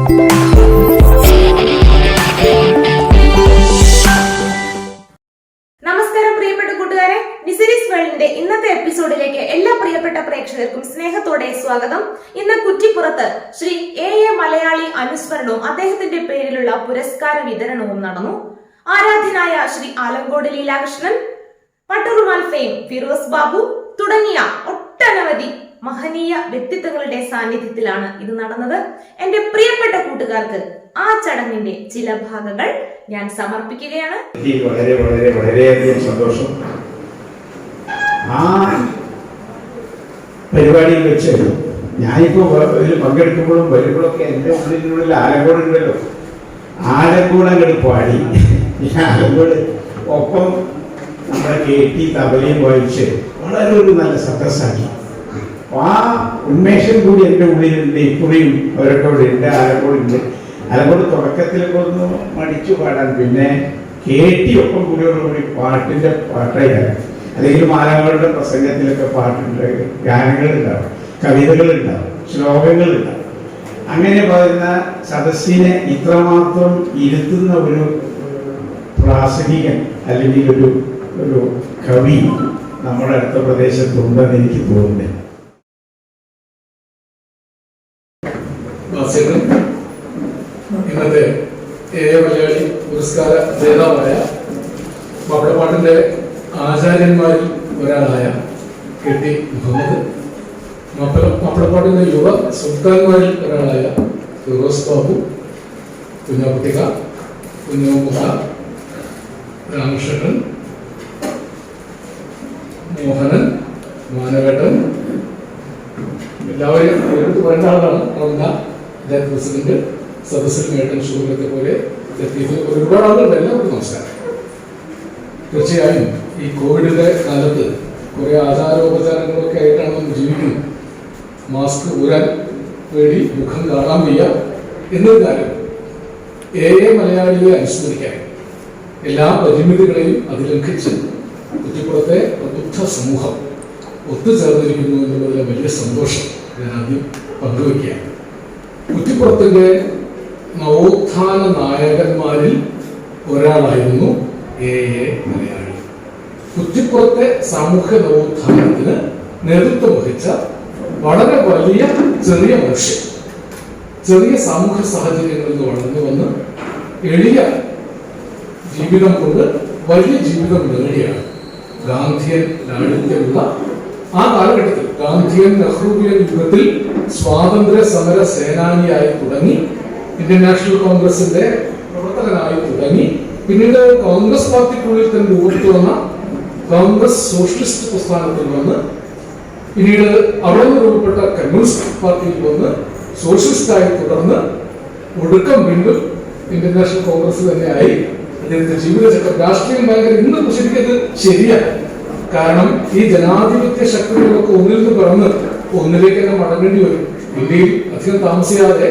നമസ്കാരം പ്രിയപ്പെട്ട കൂട്ടുകാരെ, നിസിരീസ് വേൾഡിന്റെ ഇന്നത്തെ എപ്പിസോഡിലേക്ക് എല്ലാ പ്രിയപ്പെട്ട പ്രേക്ഷകർക്കും സ്നേഹത്തോടെ സ്വാഗതം. ഇന്ന് കുറ്റിപ്പുറത്ത് ശ്രീ എ മലയാളി അനുസ്മരണവും അദ്ദേഹത്തിന്റെ പേരിലുള്ള പുരസ്കാര വിതരണവും നടന്നു. ആരാധ്യനായ ശ്രീ ആലങ്കോട് ലീലാകൃഷ്ണൻ, പട്ടുറുമാൽ ഫെയിം ഫിറോസ് ബാബു തുടങ്ങിയ ഒട്ടനവധി മഹനീയ വ്യക്തിത്വങ്ങളുടെ സാന്നിധ്യത്തിലാണ് ഇത് നടന്നത്. എന്റെ പ്രിയപ്പെട്ട കൂട്ടുകാർക്ക് ആ ചടങ്ങിന്റെ ചില ഭാഗങ്ങൾ ഞാൻ സമർപ്പിക്കുകയാണ്. വളരെ വളരെ വളരെയധികം സന്തോഷം. ആ പരിപാടിയിൽ വെച്ച് ഞാനിപ്പോ ഇതിൽ പങ്കെടുക്കുമ്പോഴും വരുമ്പോഴൊക്കെ എൻ്റെ ഉള്ളിൽ ആലങ്കോട് ഉണ്ടല്ലോ, ആലങ്കോട് അങ്ങോട്ട് പാടി ആലങ്കോട് ഒപ്പം നമ്മുടെ കേട്ടി തബലയും വായിച്ച് വളരെ ഒരു നല്ല സക്സസ്സാക്കി. ആ ഉന്മേഷം കൂടി എൻ്റെ ഉള്ളിലുണ്ട്. ഇക്കുറിയും അവരൊക്കെ ഇവിടെ ഉണ്ട്, ആലങ്കോടുണ്ട്. ആലങ്കോട് തുടക്കത്തിലൊക്കെ ഒന്ന് മടിച്ചു പാടാൻ, പിന്നെ കേട്ടി ഒപ്പം കൂടിയോടുകൂടി പാട്ടിൻ്റെ പാട്ടായിട്ടാണ്. അല്ലെങ്കിൽ ആലങ്കോടുടെ പ്രസംഗത്തിലൊക്കെ പാട്ടുണ്ട്, ഗാനങ്ങളുണ്ടാവും, കവിതകളുണ്ടാവും, ശ്ലോകങ്ങളുണ്ടാവും. അങ്ങനെ പറയുന്ന സദസ്സിനെ ഇത്രമാത്രം ഇരുത്തുന്ന ഒരു പ്രാസംഗികൻ അല്ലെങ്കിൽ ഒരു കവി നമ്മുടെ അടുത്ത പ്രദേശത്തുണ്ടെന്ന് എനിക്ക് തോന്നുന്നു. ഇന്നത്തെ മലയാളി പുരസ്കാര ജേതാവായ മാപ്പിളപ്പാട്ടിന്റെ ആചാര്യന്മാരിൽ ഒരാളായ കെട്ടി മുഹമ്മദ്, മാപ്പിളപ്പാട്ടിന്റെ യുവ സുൽത്താൻമാരിൽ ഒരാളായ ഫിറോസ് ബാബു, കുഞ്ഞാക്കുട്ടിക, കുഞ്ഞുമുഖ, രാമകൃഷ്ണൻ, മോഹനൻ, മാനവേട്ടൻ, എല്ലാവരെയും നേരിട്ട് പറയേണ്ട ആളാണ്. പഞ്ചായത്ത് പ്രസിഡന്റ്, സദസ്സിൽ മേട്ടൻ, ഷൂറിലത്തെ പോലെ ഒരുപാട് ആളുകളുണ്ട്. എല്ലാവർക്കും നമസ്കാരം. തീർച്ചയായും ഈ കോവിഡിന്റെ കാലത്ത് കുറെ ആചാരോപചാരങ്ങളൊക്കെ ആയിട്ടാണ് നമ്മൾ ജീവിക്കുന്നത്. മാസ്ക് ഊരാൻ വേണ്ടി മുഖം കാണാൻ വയ്യ എന്നൊരു കാര്യം മലയാളിയെ അനുസ്മരിക്കാൻ എല്ലാ പരിമിതികളെയും അതിലംഘിച്ച് കുറ്റിപ്പുറത്തെ പ്രബുദ്ധ സമൂഹം ഒത്തുചേർന്നിരിക്കുന്നു എന്നുള്ളതിലെ വലിയ സന്തോഷം ഞാൻ ആദ്യം പങ്കുവയ്ക്കുകയാണ്. കുറ്റിപ്പുറത്തിന്റെ നവോത്ഥാന നായകന്മാരിൽ ഒരാളായിരുന്നു മലയാളി. കുറ്റിപ്പുറത്തെ സാമൂഹ്യ നവോത്ഥാനത്തിന് നേതൃത്വം വഹിച്ച വളരെ വലിയ ചെറിയ മനുഷ്യൻ, ചെറിയ സാമൂഹ്യ സാഹചര്യങ്ങളിൽ നിന്ന് വളർന്നു വന്ന് എളിയ ജീവിതം കൊണ്ട് വലിയ ജീവിതം നേടിയാണ്. ഗാന്ധിയൻ ലാളിത്യമുള്ള ആ കാലഘട്ടത്തിൽ ഗാന്ധിയൻ നെഹ്റുവിയൻ യുഗത്തിൽ സ്വാതന്ത്ര്യ സമര സേനാനിയായി തുടങ്ങി, ഇന്ത്യൻ നാഷണൽ കോൺഗ്രസിന്റെ പ്രവർത്തകനായി തുടങ്ങി, പിന്നീട് കോൺഗ്രസ് പാർട്ടിക്കുള്ളിൽ തന്നെ രൂപപ്പെട്ടു വന്ന കോൺഗ്രസ് സോഷ്യലിസ്റ്റ് പ്രസ്ഥാനത്തിൽ വന്ന്, പിന്നീട് അവിടെ നിന്ന് രൂപപ്പെട്ട കമ്മ്യൂണിസ്റ്റ് പാർട്ടിയിൽ വന്ന് സോഷ്യലിസ്റ്റായി തുടർന്ന് ഒടുക്കം വീണ്ടും ഇന്ത്യൻ നാഷണൽ കോൺഗ്രസ് തന്നെയായി അദ്ദേഹത്തിന്റെ ജീവിതചക്രം. രാഷ്ട്രീയം ഭയങ്കര ഇന്ന് ശരിക്കത് ശരിയാണ്. കാരണം ഈ ജനാധിപത്യ ശക്തികളൊക്കെ ഒന്നിൽ നിന്ന് പിറന്ന് ഒന്നിലേക്ക് തന്നെ മടങ്ങേണ്ടി വരും. ഇന്ത്യയിൽ അധികം താമസിയാതെ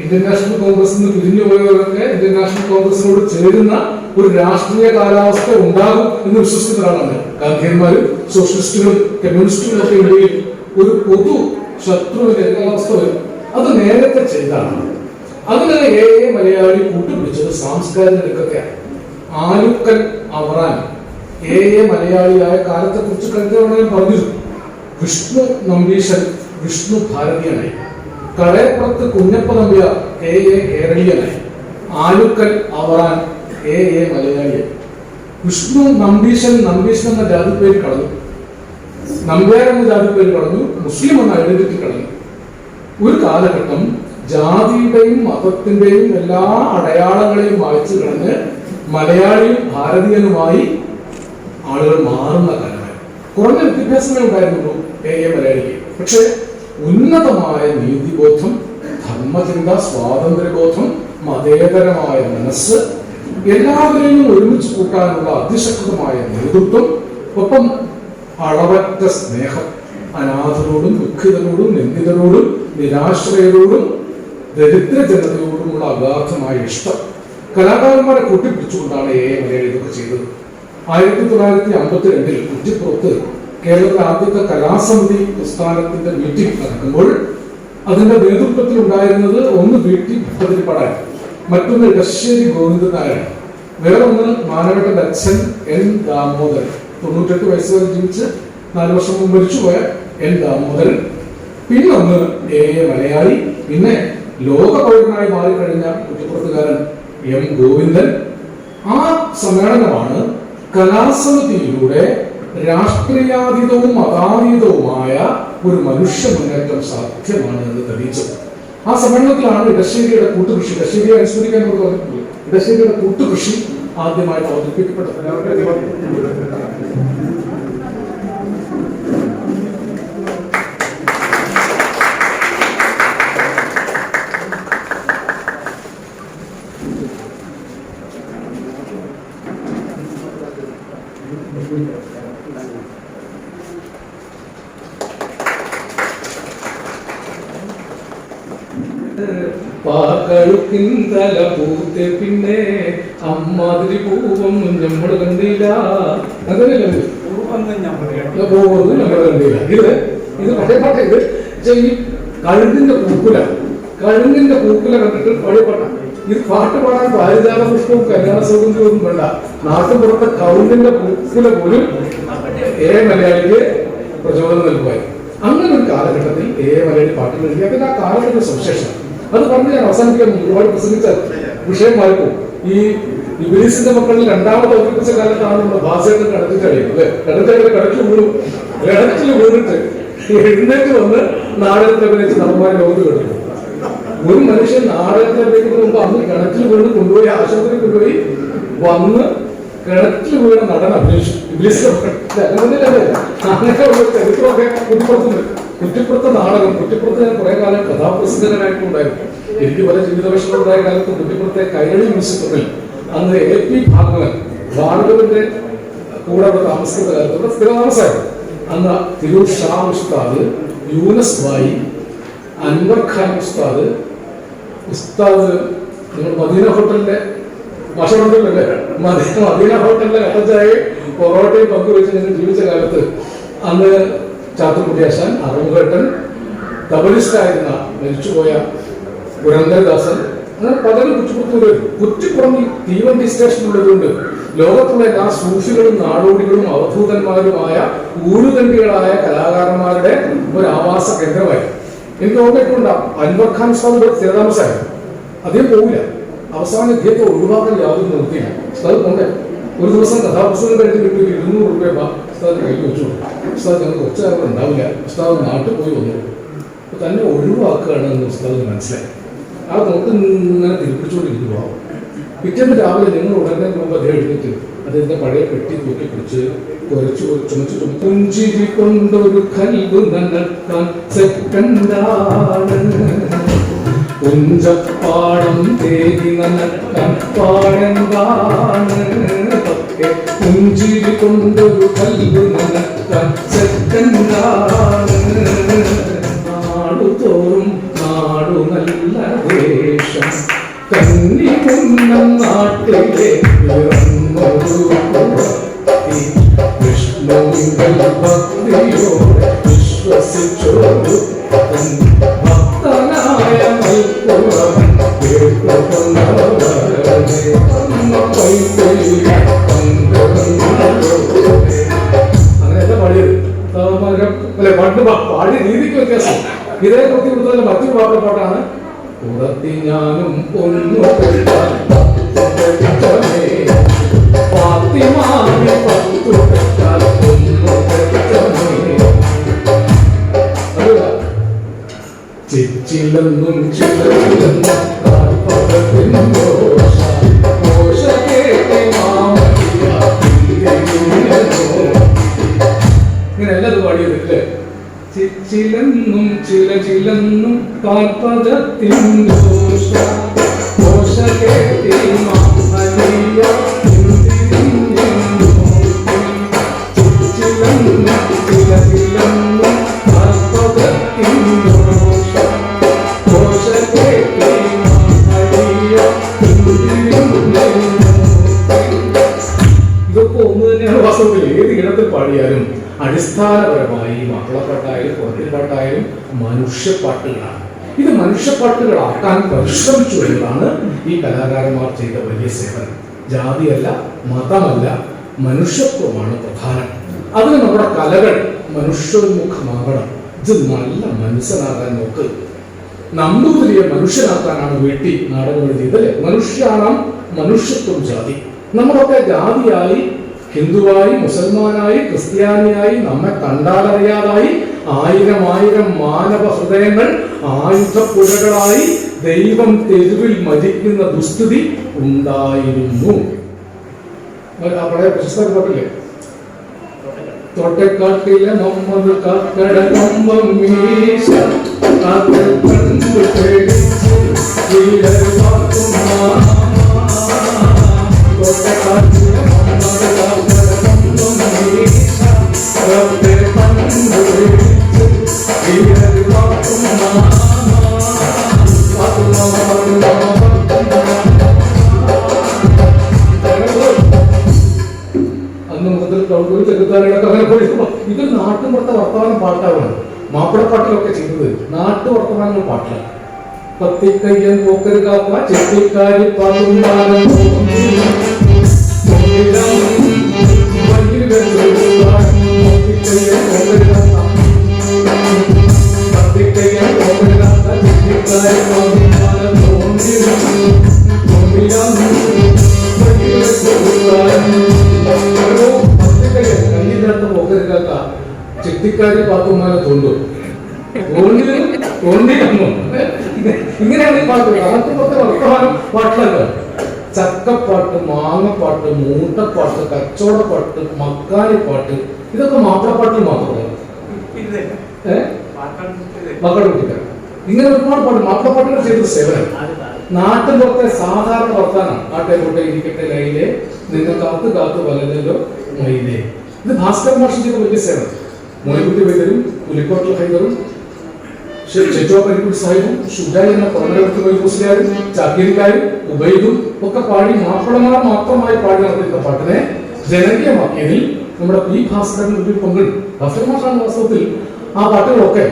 ഇന്ത്യൻ നാഷണൽ കോൺഗ്രസിൽ നിന്ന് പിരിഞ്ഞു പോയവരൊക്കെ ഇന്ത്യൻ നാഷണൽ കോൺഗ്രസിനോട് ചേരുന്ന ഒരു രാഷ്ട്രീയ കാലാവസ്ഥ ഉണ്ടാകും എന്ന് വിശ്വസിക്കുന്ന ഒരാളാണ്. ഗാന്ധിയന്മാരും സോഷ്യലിസ്റ്റുകളും കമ്മ്യൂണിസ്റ്റുകളും ഒക്കെ ഇടയിൽ ഒരു പൊതു ശത്രുവിന്റെ കാലാവസ്ഥ വരും. അത് നേരത്തെ ചെയ്താണ്. അതിനെ മലയാളി കൂട്ടുപിടിച്ചത് സാംസ്കാരിക രംഗത്തെയാണ്. ആലുക്കൽ അവറാൻ മലയാളിയായ കാലത്തെ കുറിച്ച് കഴിഞ്ഞ പറഞ്ഞു. വിഷ്ണു നമ്പീശൻ വിഷ്ണു ഭാരതീയനായി, കടയപ്പുറത്ത് കുഞ്ഞപ്പ നമ്പ്യ കേരളീയനായി, ആലുക്കൽ അവറാൻ മലയാളിയായി. വിഷ്ണു നമ്പീശൻ എന്ന ജാതിപ്പേര് കളഞ്ഞു, നമ്പ്യാർ എന്ന ജാതിപ്പേര് കളഞ്ഞു, മുസ്ലിം എന്ന ഐഡന്റിറ്റി കളഞ്ഞു. ഒരു കാലഘട്ടം ജാതിയുടെയും മതത്തിന്റെയും എല്ലാ അടയാളങ്ങളെയും വായിച്ചു കളഞ്ഞ് മലയാളിയും ഭാരതീയനുമായി ആളുകൾ മാറുന്ന കാലമായി. കുറഞ്ഞ വിദ്യാഭ്യാസമേ ഉണ്ടായിരുന്നുള്ളൂ മലയാളിക്ക്. പക്ഷെ ഉന്നതമായ നീതിബോധം, ധർമ്മചിന്ത, സ്വാതന്ത്ര്യബോധം, മതേതരമായ മനസ്സ്, എല്ലാവരെയും ഒരുമിച്ച് കൂട്ടാനുള്ള അതിശക്തമായ നേതൃത്വം, ഒപ്പം അളവറ്റ സ്നേഹം, അനാഥരോടും ദുഃഖിതരോടും നിന്ദിതരോടും നിരാശ്രയരോടും ദരിദ്ര ജനതയോടുമുള്ള അഗാധമായ ഇഷ്ടം കലാകാരന്മാരെ കൂട്ടിപ്പിടിച്ചുകൊണ്ടാണ് മലയാളി ഇതൊക്കെ ചെയ്തത്. 1952 കുറ്റിപ്പുറത്ത് കേരളത്തിലെ ആദ്യത്തെ കലാസമിതി പ്രസ്ഥാനത്തിന്റെ മീറ്റിംഗ് നടക്കുമ്പോൾ അതിന്റെ നേതൃത്വത്തിൽ ഉണ്ടായിരുന്നത് ഒന്ന് വീട്ടി ഭദ്രപ്പടാൻ, മറ്റൊന്ന് ഇടശ്ശേരി ഗോവിന്ദൻ നായർ, വേറെ ഒന്ന് മാനവട്ടന്റെ അച്ഛൻ എൻ ദാമോദരൻ, 98 വയസ്സ് വരെ ജീവിച്ച് 4 വർഷം മുമ്പ് മരിച്ചുപോയ എൻ ദാമോദരൻ, പിന്നെ ഒന്ന് എ മലയാളി, പിന്നെ ലോക പൗരനായി മാറിക്കഴിഞ്ഞ കുറ്റപ്പുറത്തുകാരൻ എം ഗോവിന്ദൻ. ആ സമ്മേളനമാണ് കലാസമിതിയിലൂടെ രാഷ്ട്രീയാതീതവും മതാതീതവുമായ ഒരു മനുഷ്യ മുന്നേറ്റം സാധ്യമാണ് എന്ന് തെളിയിച്ചത്. ആ സമ്മേളനത്തിലാണ് ഇടശ്ശേരിയുടെ കൂട്ടുകൃഷി, ഇടശ്ശേരിയെ അനുസ്മരിക്കാൻ നമ്മൾ പറഞ്ഞിട്ടുണ്ട്, ഇടശ്ശേരിയുടെ കൂട്ടുകൃഷി ആദ്യമായിട്ട് അവതരിപ്പിക്കപ്പെട്ടത്. പാക്കഴുക്കിന്തല പൂത്തെ പിന്നെ അമ്മാതിരി പൂവൊന്നും നമ്മൾ കണ്ടില്ല. അങ്ങനെയല്ലേ പൂവൊന്നും നമ്മൾ കണ്ടില്ല. ഇത് പഴയ പാട്ട്. ഇത് ഈ കഴുകിന്റെ പൂക്കുല കണ്ടിട്ട് പഴയ പാട്ടാണ്. ഇത് പാട്ട് പാടാൻ പാരിജാത പുഷ്പവും കല്യാണ സൗകര്യവും വേണ്ട. നാട്ടുപുറത്തെ കൗണ്ടിന്റെ പൂക്കുല പോലും മലയാളിക്ക് പ്രചോദനം നൽകുവായി. അങ്ങനെ ഒരു കാലഘട്ടത്തിൽ മലയാളി പാട്ടുകൾ എഴുതി. അതിൽ ആ കാലത്തിന്റെ സവിശേഷം അത് പറഞ്ഞ് ഞാൻ അവസാനിപ്പിക്കാൻ ഒരുപാട് പ്രസംഗിച്ച വിഷയമായപ്പോ ഈ ഇബിലീസിന്റെ മക്കളിൽ രണ്ടാമത് അവതരിപ്പിച്ച കാലത്താണ് നമ്മുടെ ഭാഷയുടെ കടത്തിച്ചടിയത് അല്ലെ. കടത്തിൽ വീണിട്ട് എഴുന്നേറ്റ് വന്ന് നാടകത്തിൽ അഭിനയിച്ച് നടന്മാരെ ലോകത്ത് കിടന്നു. ഒരു മനുഷ്യൻ നാടകത്തിൽ അഭിനയിക്കുന്നതിന് മുമ്പ് അന്ന് കിണറ്റിൽ വീണ് കൊണ്ടുപോയി ആശുപത്രി കൊണ്ടുപോയി വന്ന് കിണറ്റിൽ വീണ നടൻ അഭിനയിച്ചു. ഇബിലീസിന്റെ അങ്ങനെയുള്ള ചരിത്രമൊക്കെ കുറ്റിപ്പുറത്ത് നാടകം. കുറ്റിപ്പുറത്ത് ഞാൻ കുറെ കാലം കഥാപ്രസിദ്ധനായിട്ടുണ്ടായിരുന്നു. എനിക്ക് പല ജീവിതവശങ്ങളുണ്ടായ കാലത്ത് കുറ്റിപ്പുറത്തെ കൈരളി മ്യൂസിയത്തിൽ അന്ന് AP ഭാഗവൻ ഭാർഗവന്റെ കൂടെ അവിടെ താമസിക്കുന്ന കാലത്ത് സ്ഥിരതാമസമായിരുന്നു. അന്ന് തിരൂർ ഷാ ഉസ്താദ്, യൂനസ് ബായി, അൻവർ ഖാൻ ഉസ്താദ്, നിങ്ങൾ മദീന ഹോട്ടലിന്റെ ഭക്ഷണത്തിലല്ലേ, മദീന ഹോട്ടലിലെ കട്ടച്ചായയും പൊറോട്ടയും പങ്കുവെച്ച് ഞങ്ങൾ ജീവിച്ച കാലത്ത് അന്ന് ചാത്തുക്കുട്ടിയാശാൻ, അറുമുഖേട്ടൻ, തബലിസ്റ്റായിരുന്ന മരിച്ചുപോയ പുരന്ദരദാസൻ, അങ്ങനെ പലരും കുറ്റിപ്പുറം ഈ തീവണ്ടി സ്റ്റേഷനുള്ളതുകൊണ്ട് ലോകത്തുള്ള എല്ലാ സൂഫികളും നാടോടികളും അവധൂതന്മാരുമായ ഊരുതണ്ടികളായ കലാകാരന്മാരുടെ ഒരു ആവാസ കേന്ദ്രമായി. എനിക്ക് ഓർമ്മയിട്ടുണ്ട് അൻവർ ഖാൻ ഉസ്താദ് സ്ഥിരതാമസമായിരുന്നു. അദ്ദേഹം പോവില്ല. അവസാനം ഇദ്ദേഹത്തെ ഒഴിവാക്കാൻ യാതൊരു നിർത്തിയില്ല. ഉസ്താദ് പോണ്ടേ. ഒരു ദിവസം കഥാപുസ്തകം കഴിഞ്ഞ് കിട്ടിയ 200 രൂപ ഉസ്താദ് കയ്യിൽ വെച്ചു. ഉസ്താദ് ഞങ്ങൾക്ക് കുറച്ച് നേരം ഉണ്ടാവില്ല, ഉസ്താദ് നാട്ടിൽ പോയി വന്നു. അപ്പൊ തന്നെ ഒഴിവാക്കുകയാണ് എന്ന് ഉസ്താദ് മനസ്സിലായി. ആ നോട്ട് ഇങ്ങനെ തിരിപ്പിച്ചുകൊണ്ടിരിക്കുന്നു. പോവാം. പിറ്റേന്ന് രാവിലെ നിങ്ങൾ ഉടനെ മുമ്പ് അദ്ദേഹം എഴുന്നേറ്റ് അദ്ദേഹത്തിന്റെ പഴയ പെട്ടി തൂക്കി പിടിച്ച് കുറച്ച് ചുമച്ച് പുഞ്ചിരി കൊണ്ടൊരു കൽവ് നനക്കാൻ സെക്കൻഡാണ്, പുഞ്ചപ്പാടം തേടി നനക്കാൻ പാടെന്താണ്, പുഞ്ചിരി കൊണ്ടൊരു കൽവ് നനക്കാൻ സെക്കൻഡാണ്, നാടുതോറും നാടു നല്ല ദേശം കന്നി മുന്നം നാട്ടിലെ വിഷ്ണുവിങ്കൽ ഭക്തിയോടെ വിശ്വസിച്ചോരു ഭക്തനായ മൽപ്പുറവൻ അങ്ങനെയല്ല പാടിയത്. അല്ലെ പാടിയ രീതിക്ക് വ്യത്യാസം. ഇതേ കുറിച്ച് കൊടുത്തതിന്റെ മറ്റൊരു പാട്ടാണ് പുറത്തി ഞാനും പൊന്നു ചിച്ചിലെന്നും ചിലവിലെന്നും ഇങ്ങനെയല്ല അത് പാടിയത് അല്ലേ. ചിച്ചിലെന്നും ചിലചിലെന്നും കാൽപദത്തിൻ ഇതൊക്കെ ഒന്ന് തന്നെയാണ് വാസ്തവത്തിൽ. ഏത് ഇടത്തിൽ പാടിയാലും അടിസ്ഥാനപരമായി മാപ്പിളപ്പാട്ടായാലും പുറത്തിൽപ്പാട്ടായാലും മനുഷ്യപ്പാട്ടുകളാണ്. ഇത് മനുഷ്യപ്പാട്ടുകളാക്കാൻ പരിശ്രമിച്ചു എന്നതാണ് ഈ കലാകാരന്മാർ ചെയ്ത വലിയ സേവനം. ജാതിയല്ല, മതമല്ല, മനുഷ്യത്വമാണ് പ്രധാനം. അതിന് നമ്മുടെ കലകൾ മനുഷ്യോന്മുഖമാകണം. ഇത് നല്ല മനസ്സിലാകാൻ നോക്ക്. നമ്പൂതിരിയെ മനുഷ്യനാക്കാനാണ് വീട്ടി നാടകം എഴുതിയതല്ലേ? മനുഷ്യാണം മനുഷ്യത്വം ജാതി. നമ്മളൊക്കെ ജാതിയായി, ഹിന്ദുവായി, മുസൽമാനായി, ക്രിസ്ത്യാനിയായി, നമ്മെ കണ്ടാലറിയാതായി ആയിരം ആയിരം മാനവ ഹൃദയങ്ങൾ ആയുധപ്പുഴകളായി ദൈവം തെരുവിൽ മരിക്കുന്ന ദുസ്ഥിതി ഉണ്ടായിരുന്നു. പഴയ പ്രശസ്ത പാട്ടില്ലേ? തോട്ടക്കാട്ടിലെ നമ്മത് കാക്കട കമ്പം മീശ കാക്കൽ കണ്ടു പേടിച്ചു വീരർ പാത്തുമാ. തോട്ടക്കാട്ടിലെ നമ്മത് കാക്കട കമ്പം മീശ കാക്കൽ കണ്ടു പേടിച്ചു വീരർ പാത്തുമാ. അന്ന് മുഖത്തിൽ കൗണ്ടൂർ ചെറുത്താനൊക്കെ അങ്ങനെ പോയി. ഇതൊരു നാട്ടുമ്പുറത്തെ വർത്തമാനം പാട്ടാണ്. മാപ്പിളപ്പാട്ടിലൊക്കെ ചെയ്തത് നാട്ടുവർത്തമാനങ്ങൾ പാട്ടാണ്. പത്തിക്കയ്യൻ പോക്കര് കാക്ക ചെത്തിക്കാരി പാട്ടുണ്ടാകും ചെത്തിക്കാരി പാത്തുമാരെ തോണ്ടു ഇങ്ങനെയാണ് ഈ പാട്ട്. നാട്ടുപുറത്തെ വർത്തമാനം പാട്ടിലല്ല. ചക്കപ്പാട്ട്, മാങ്ങപ്പാട്ട്, മൂട്ടപ്പാട്ട്, കച്ചവടപ്പാട്ട്, മക്കാനിപ്പാട്ട്, ഇതൊക്കെ മാപ്പിളപ്പാട്ടിൽ മാത്രമല്ല. മക്കളുടെ ഇങ്ങനെ ഒരുപാട് പാട്ട് മാപ്പിളപ്പാട്ടുകൾ ചെയ്ത സേവനം. നാട്ടിലൊക്കെ സാധാരണ വർത്താനം. ആട്ടെ കോട്ടെ ഇരിക്കട്ടെ ലൈലെ നിന്നെ കാത്ത് കാത്ത് വലഞ്ഞല്ലോ മൈലേ. ഇത് ഭാസ്കർ മാഷ് ചെയ്ത വലിയ സേവനം. മോയൻകുട്ടി വൈദ്യരും പുലിക്കോട്ടിൽ ഹൈദറും ചെറ്റോപ്പരിക്കുട്ടി സാഹിബും ഷുജായി എന്ന പുറമേക്ക് മുസ്ലിയാരും ചാക്കിരിക്കാരും ഉബൈദും ഒക്കെ പാടി മാപ്പിളമാർ മാത്രമായി പാടി നടത്തിയ പാട്ടിനെ ജനകീയമാക്കിയതിൽ നമ്മുടെ പി ഭാസ്കരൻ ഒരു പങ്കുണ്ട്. ഭാസ്കർ മാഷാണ് വാസ്തവത്തിൽ ആ പാട്ടുകളൊക്കെ.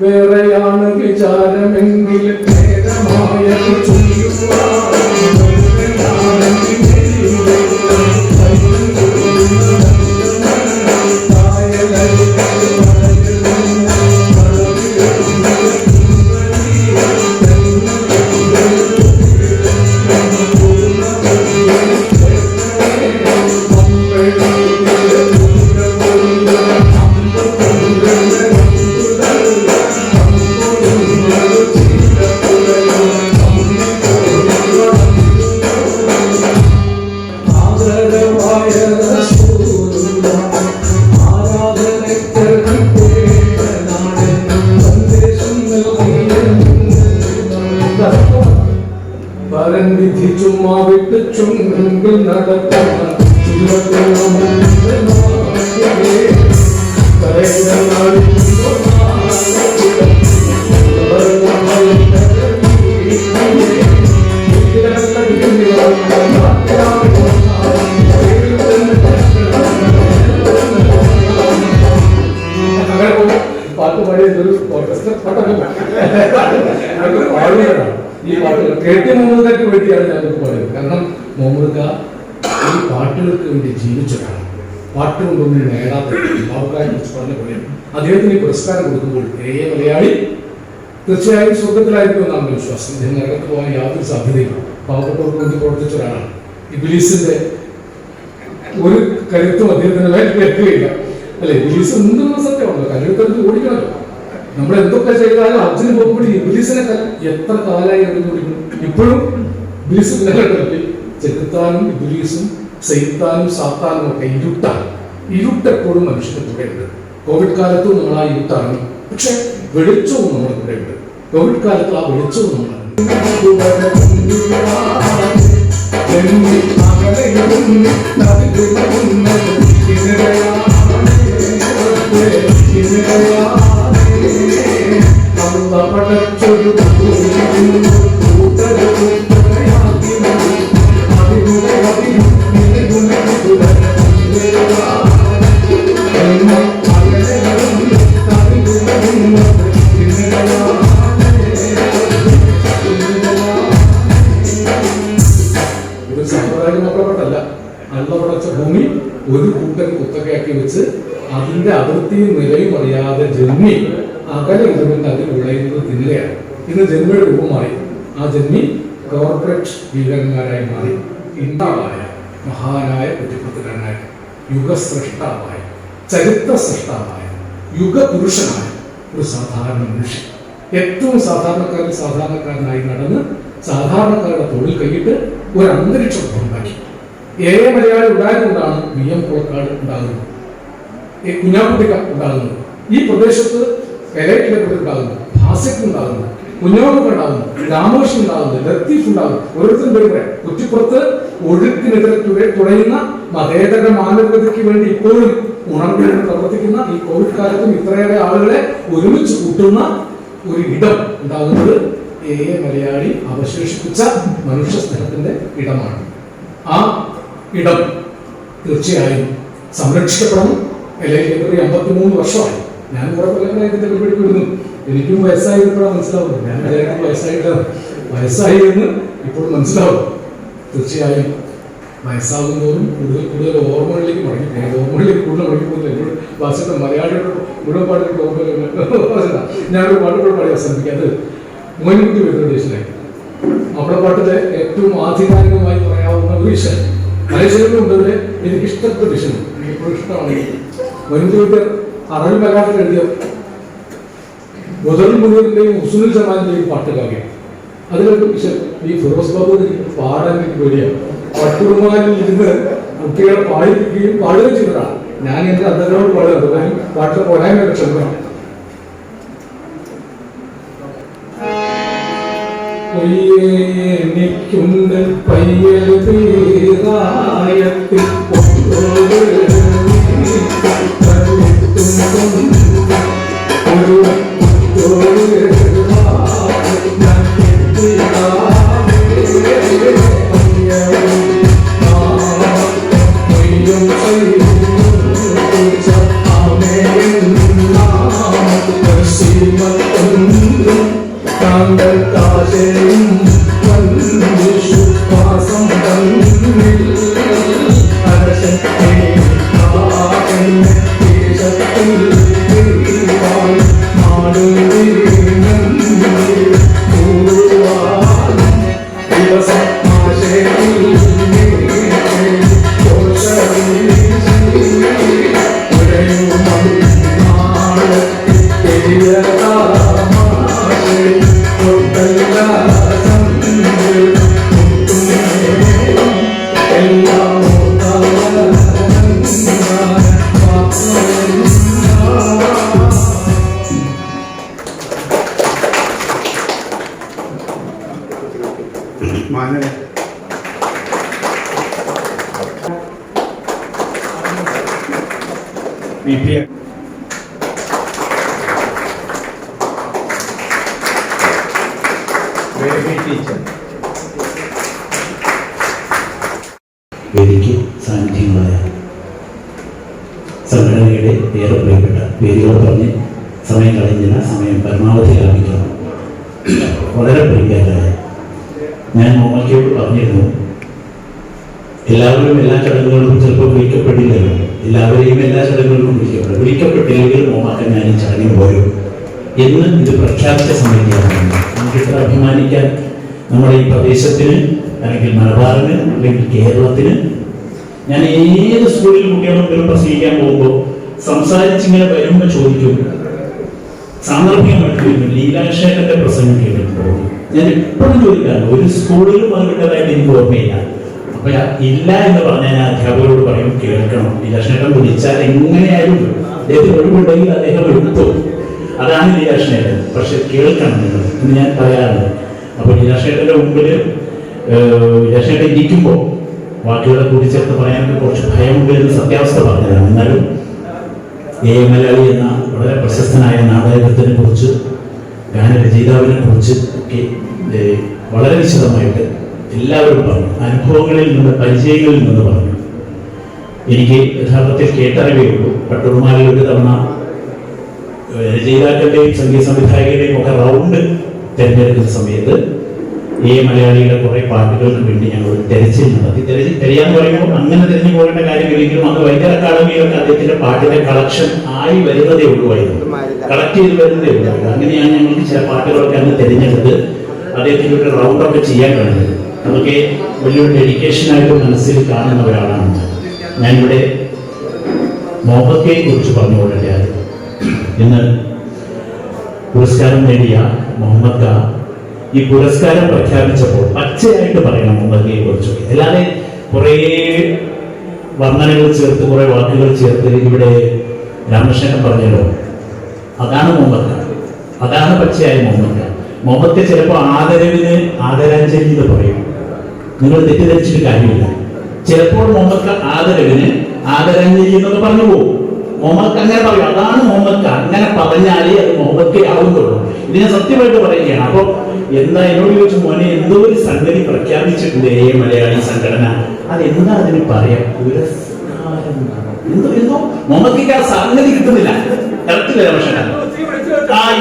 വേറെയാണ് വിചാരമെങ്കിൽ വിധി ചുമ്മാ വിട്ട് ചുണ്ടിൽ നടക്കുന്ന പാട്ട് പാടിയൊരു ഈ പാട്ടുകൾ കേട്ടി മുഹമ്മദ് വേണ്ടിയാണ് ഞാനൊക്കെ പറയുന്നത്. കാരണം മുഹമ്മദ് ഈ പാട്ടുകൾക്ക് വേണ്ടി ജീവിച്ചതാണ്. പാട്ട് കൊണ്ടൊന്നും നേടാത്ത ബാബുക്കാരെ കുറിച്ച് പറഞ്ഞ പോലെ അദ്ദേഹത്തിന് ഈ പുരസ്കാരം കൊടുക്കുമ്പോൾ മലയാളി തീർച്ചയായും സ്വർഗത്തിലായിരിക്കും എന്നാണ് വിശ്വാസം. ഇദ്ദേഹം നരകത്ത് പോകാൻ യാതൊരു സാധ്യതയില്ല. പാവപ്പെട്ടവർക്ക് വേണ്ടി പ്രവർത്തിച്ച ഒരാളാണ്. ഇബ്ലീസിന്റെ ഒരു കരുത്തും അദ്ദേഹത്തിന് കേൾക്കുകയില്ല അല്ലെ? ഇബ്ലീസ് ഉണ്ടെന്ന സത്യമാണല്ലോ. കരുത്തെടുത്ത് ഓടിക്കണല്ലോ. നമ്മൾ എന്തൊക്കെ ചെയ്താലും അച്ഛന് പോകുമ്പോൾ ഇബ്ലീസിനെ എത്ര കാലമായി എടുത്തുകൊണ്ടിരിക്കുന്നു. ഇപ്പോഴും ഇബ്ലീസ് നിലനിൽക്കി. ചെകുത്താനും ഇബ്ലീസും സൈത്താനും സാത്താനും ഒക്കെ ഇരുട്ടാണ്. ഇരുട്ടെപ്പോഴും മനുഷ്യന്റെ കൂടെ ഉണ്ട്. കോവിഡ് കാലത്തും നമ്മൾ ആ ഇരുട്ടാണ്. പക്ഷെ വെളിച്ചവും നമ്മുടെ കൂടെ ഉണ്ട്. കോവിഡ് കാലത്ത് ആ വെളിച്ചവും നമ്മളാണ്. I'm ഉണ്ടാക്കി വെച്ച് അതിന്റെ അതിർത്തിയും നിലയും അറിയാതെ ജന്മി അകലെ ഇരുന്നിട്ട് അതിൽ വിളയുന്നത് തിന്നുകയാണ്. ഇന്ന് ജന്മിയുടെ രൂപം മാറി. ആ ജന്മി കോർപ്പറേറ്റ് ഭീകരന്മാരായി മാറി. ഇന്ത്യയായ മഹാനായ കുറ്റിപ്പുറത്തുകാരനായ യുഗസ്രഷ്ടാവായ ചരിത്ര സൃഷ്ടാവായ യുഗപുരുഷനായ ഒരു സാധാരണ മനുഷ്യൻ, ഏറ്റവും സാധാരണക്കാരനായി നടന്ന് സാധാരണക്കാരുടെ തൊഴിൽ കൈയിട്ട് ഒരു അന്തരീക്ഷം ഉണ്ടാക്കി. മലയാളി ഉണ്ടായതുകൊണ്ടാണ് VM പുളക്കാട് ഉണ്ടാകുന്നത്, കുഞ്ഞാക്കുട്ടിക്ക ഉണ്ടാകുന്നത്, ഈ പ്രദേശത്ത് ഉണ്ടാകുന്നത്, ഭാസ്യക്ക് ഉണ്ടാകുന്നത്, കുഞ്ഞാമുക്ക് ഉണ്ടാകുന്നു, രാമകൃഷ്ണൻ ഉണ്ടാകുന്നു, ലത്തീഫ് ഉണ്ടാകുന്നു. ഓരോരുത്തരും പേര് പറയാം. കുറ്റിപ്പുറത്ത് ഒഴുക്കിനെതിരെ തുടയുന്ന മതേതര മാനവികതയ്ക്ക് വേണ്ടി ഇപ്പോഴും ഉണർന്നു പ്രവർത്തിക്കുന്ന ഈ കോവിഡ് കാലത്തും ഇത്രയേറെ ആളുകളെ ഒരുമിച്ച് കൂട്ടുന്ന ഒരു ഇടം ഉണ്ടാകുന്നത് മലയാളി അവശേഷിപ്പിച്ച മനുഷ്യ സ്നേഹത്തിന്റെ ഇടമാണ്. ആ ഇടം തീർച്ചയായും സംരക്ഷിക്കപ്പെടണം. അല്ലെങ്കിൽ 53 വർഷമായി ഞാൻ കുറെ കൊല്ലങ്ങളായി ഇതിന്റെ പരിപാടിക്ക് വരുന്നു. എനിക്കും വയസ്സായപ്പോഴാണ് മനസ്സിലാവുന്നത്. ഞാൻ വയസ്സായി എന്ന് ഇപ്പോൾ മനസ്സിലാവും. തീർച്ചയായും വയസ്സാകുന്നതോറും കൂടുതൽ ഓർമ്മകളിലേക്ക് മടങ്ങിപ്പോകും. ഓർമ്മകളിലേക്ക് കൂടുതൽ മടങ്ങിപ്പോകുന്നില്ല. എന്നോട് ഭാഷത്തെ മലയാളിയുടെ മുഴുവൻ പാട്ടിലേക്ക് ഓർമ്മ ഞാനൊരു പാട്ട് കൂടെ പാടി അവസാനിപ്പിക്കാം. അത് മോയിൻകുട്ടി വരുന്ന ഡിഷനായി നമ്മുടെ പാട്ടിലെ ഏറ്റവും ആധികാരികമായി പറയാവുന്ന ഒരു ഡിഷൻ മലേശ്വരത്തിലുണ്ടതിലെ എനിക്ക് ഇഷ്ടപ്പെട്ട ഡിഷനും എനിക്കിപ്പോൾ ഇഷ്ടമാണ്. മോയിൻകുട്ടി അറബി മലയാളത്തിൽ എഴുതിയ മുതൽ മുനീറിന്റെയും ഹുസ്നുൽ ജമാലിന്റെയും പാട്ട് കാവ്യം. അതിലൊരു വിഷയം ഈ ഫിറോസ് ബാബു പാടാൻ എനിക്ക് പേടിയാണ്. പട്ടുറുമാലിൽ ഇരുന്ന് കുട്ടികളെ പാടിപ്പിക്കുകയും പാടുകയും ചെയ്തതാണ്. ഞാൻ എന്റെ അന്തരോട് പാടുന്നത് പാട്ടിൽ പോരായ്മ ക്ഷമിക്കണം. എനിക്കുണ്ട് പയ്യൽ തീരായത്തിൽ വേദിക്ക് സാന്നിധ്യങ്ങളായ സംഘടനയുടെ ഏറെ പ്രിയപ്പെട്ട വേദികൾ പറഞ്ഞ് സമയം കളഞ്ഞില്ല, സമയം പരമാവധി ലാഭിക്കണം. വളരെ പ്രിയപ്പെട്ട ഞാൻ മോമയ്ക്കോട് പറഞ്ഞിരുന്നു, എല്ലാവരും എല്ലാ ചടങ്ങുകൾക്കും ചിലപ്പോൾ വിളിക്കപ്പെട്ടില്ലല്ലോ, എല്ലാവരെയും എല്ലാ ചടങ്ങുകൾക്കും വിളിക്കപ്പെട്ടില്ലെങ്കിൽ മോമാക്കാൻ ഞാൻ ഈ ചടങ്ങിന് പോരും എന്ന് ഇത് പ്രഖ്യാപിച്ച സമയത്താണ് നമുക്ക് ഇത്ര അഭിമാനിക്കാൻ നമ്മുടെ ഈ പ്രദേശത്തിന്, അല്ലെങ്കിൽ മലബാറിന്, അല്ലെങ്കിൽ കേരളത്തിന്. ഞാൻ ഏത് സ്കൂളിൽ കുട്ടികളെ പ്രസംഗിക്കാൻ പോകുമ്പോൾ സംസാരിച്ചിങ്ങനെ വരുമ്പോൾ ചോദിക്കും, സാന്ദർഭികമായിട്ട് വരുന്നു, ലീലാക്ഷേട്ടന്റെ പ്രസംഗം കേട്ടിട്ടുണ്ടോ? ഞാൻ എപ്പോഴും ചോദിക്കാറുണ്ട്. ഒരു സ്കൂളിലും അത് വിട്ടതായിട്ട് എനിക്ക് ഓർമ്മയില്ല. അപ്പൊ ഇല്ല എന്ന് പറഞ്ഞാൽ ഞാൻ അധ്യാപകരോട് പറയും, കേൾക്കണം, ലീലാക്ഷേട്ടൻ വിളിച്ചാൽ എങ്ങനെയായാലും അദ്ദേഹത്തിന് ഒഴിവുണ്ടെങ്കിൽ അദ്ദേഹം എടുത്തു. അതാണ് ലീലാക്ഷേട്ടൻ. പക്ഷെ കേൾക്കണം നിങ്ങൾ എന്ന് ഞാൻ പറയാറുണ്ട്. അപ്പൊ ലീലാക്ഷേട്ടന്റെ മുമ്പിൽ ലീലാക്ഷേട്ടൻ ഇരിക്കുമ്പോൾ വാക്കുകളെ കൂട്ടിച്ചേർത്ത് പറയാനൊക്കെ കുറച്ച് ഭയമുണ്ട് എന്ന് സത്യാവസ്ഥ പറഞ്ഞതാണ്. എന്നാലും മലയാളി എന്ന വളരെ പ്രശസ്തനായ നാടകത്തിനെ കുറിച്ച്, ഗാനരചയിതാവിനെ കുറിച്ച് ഒക്കെ വളരെ വിശദമായിട്ട് എല്ലാവരും പറഞ്ഞു. അനുഭവങ്ങളിൽ നിന്ന്, പരിചയങ്ങളിൽ നിന്ന് പറഞ്ഞു. എനിക്ക് യഥാർത്ഥത്തിൽ കേട്ടറിവേ ഉള്ളൂ. പട്ടുറുമാലിൽ ഒരു തവണ രചയിതാക്കളുടെയും സംഗീത സംവിധായകരുടെയും ഒക്കെ റൗണ്ട് തിരഞ്ഞെടുക്കുന്ന സമയത്ത് മലയാളിയുടെ കുറെ പാട്ടുകൾക്ക് വേണ്ടി ഞങ്ങൾ ഒരു തെരച്ചിൽ നടത്തി. തിരയാന്ന് പറയുമ്പോൾ അങ്ങനെ തിരഞ്ഞു പോകേണ്ട കാര്യമില്ലെങ്കിലും അത് വൈദ്യ അക്കാദമിയിലൊക്കെ അദ്ദേഹത്തിന്റെ പാട്ടിന്റെ കളക്ഷൻ ആയി വരുന്നതേ ഉള്ളുവായിരുന്നു, കളക്ട് ചെയ്ത് വരുന്നതേ ഉള്ളൂ. അങ്ങനെയാണ് ഞങ്ങൾക്ക് ചില പാട്ടുകളൊക്കെ അന്ന് തിരഞ്ഞെടുത്ത് അദ്ദേഹത്തിന്റെ ഒരു റൗണ്ടൊക്കെ ചെയ്യാൻ കഴിഞ്ഞത്. അതൊക്കെ വലിയൊരു ഡെഡിക്കേഷനായിട്ട് മനസ്സിൽ കാണുന്ന ഒരാളാണ്. ഞാനിവിടെ മുഹമ്മദയെ കുറിച്ച് പറഞ്ഞുകൊള്ളട്ടെ. അത് ഇന്ന് പുരസ്കാരം നേടിയ മുഹമ്മദ് ഈ പുരസ്കാരം പ്രഖ്യാപിച്ചപ്പോൾ പച്ചയായിട്ട് പറയണം മുഹമ്മദയെ കുറിച്ച്. അല്ലാതെ കുറേ വർണ്ണനകൾ ചേർത്ത് കുറെ വാക്കുകൾ ചേർത്ത് ഇവിടെ രാമകൃഷ്ണൻ പറഞ്ഞല്ലോ, അതാണ് മുഹമ്മദ്, അതാണ് പച്ചയായ മുഹമ്മദ്. മുഹമ്മദ് ചിലപ്പോൾ ആദരവിന് ആദരാഞ്ജലി എന്ന് പറയും. നിങ്ങൾ തെറ്റിദ്ധരിച്ചിട്ട് കാര്യമില്ല. ചിലപ്പോൾ മുഹമ്മദ് ആദരവിന് ആദരാഞ്ജലി എന്നൊക്കെ പറഞ്ഞു പോകും. മുഹമ്മദ് അങ്ങനെ പറയും, അതാണ് മുഹമ്മദ്. അങ്ങനെ പറഞ്ഞാലേ അത് മുഹമ്മദ് ആവുന്നുള്ളൂ. ഇതിനെ സത്യമായിട്ട് പറയുകയാണ്. അപ്പൊ എന്താ എന്നോട് ചോദിച്ചു, മോനെ എന്തോ ഒരു സംഗതി പ്രഖ്യാപിച്ചിട്ടുണ്ട് മലയാളി സംഘടന, അതെന്താ അതിന് പറയാം? പുരസ്കാരം എന്തോ എന്തോ മുഹമ്മദ് ആ സംഗതി കിട്ടുന്നില്ല. കറക്റ്റില്ല രാമകൃഷ്ണൻ?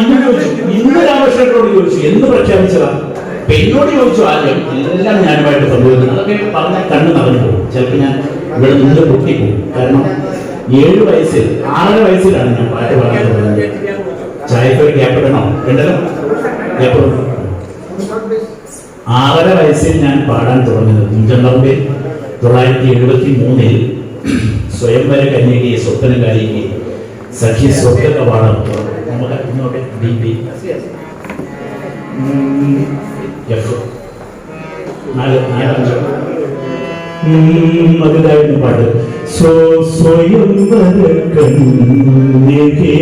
ഇന്ന് ചോദിച്ചു, ഇന്ന് രാമകൃഷ്ണനോട് ചോദിച്ചു എന്ത് പ്രഖ്യാപിച്ചതാ? എന്നോട് ചോദിച്ചു ആദ്യം. എല്ലാം ഞാനുമായിട്ട് സംഭവിക്കുന്നു. അതൊക്കെ പറഞ്ഞാൽ കണ്ണ് നിറഞ്ഞു പോകും. ചിലപ്പോൾ ഞാൻ ഇവിടെ നിന്ന് പൊട്ടിപ്പോകും. കാരണം 7 വയസ്സിൽ 6 വയസ്സിലാണ് ഞാൻ പാട്ട് പാടാൻ തുടങ്ങുന്നത്. ചായക്കൊരു ഗ്യാപ്പ് ഇടണോ? ഉണ്ടല്ലോ, ഗ്യാപ്പ്. 6 വയസ്സിൽ ഞാൻ പാടാൻ തുടങ്ങുന്നത്. 1973 സ്വയംവര കന്യകയെ സ്വപ്നകാരിക്ക് സഖി സ്വപ്ന കവാടം നമുക്ക് ഇങ്ങോട്ട് മകതായിരുന്നു പാട്ട്. സ്വയംവര കന്യകേ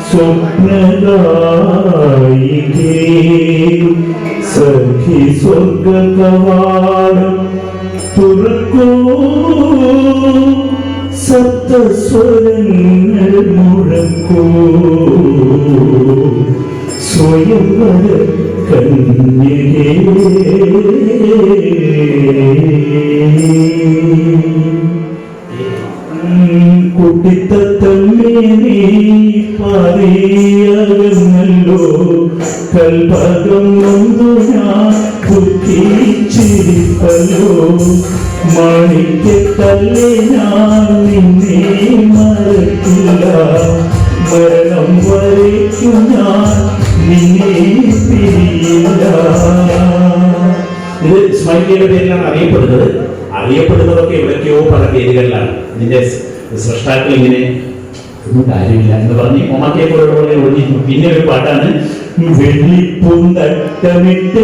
സ്വപ്നകാരികേ സഖി സ്വർഗ കവാടം തുറക്കൂ, സപ്തസ്വരങ്ങൾ മുഴക്കൂ, സ്വയംവര കന്യകേ. കുട്ടിത്തത്തമ്മേ നീ പറയകന്നല്ലോ, കൽപകം നൊന്തു ഞാൻ കുത്തിച്ചിരിപ്പല്ലോ, മാണിക്യത്തല്ലേ ഞാൻ നിന്നെ മറക്കില്ല, മരണം വരയ്ക്കും ഞാൻ നിന്നെ പിരിയില്ല. ഇത് ഇസ്മായിലിയുടെ പേരിലാണ് അറിയപ്പെടുന്നത്. അറിയപ്പെടുന്നതൊക്കെ എവിടേക്കോ പല പേരുകളിലാണ്. ഇതിന്റെ സൃഷ്ടാക്കൾ ഇങ്ങനെ ഒന്നും കാര്യമില്ല എന്ന് പറഞ്ഞ് ഒമാക്കിയെ പോലുള്ള ഒഴിഞ്ഞിരുന്നു. പിന്നെ ഒരു പാട്ടാണ്, വെള്ളിപ്പൂന്തട്ടമിട്ട്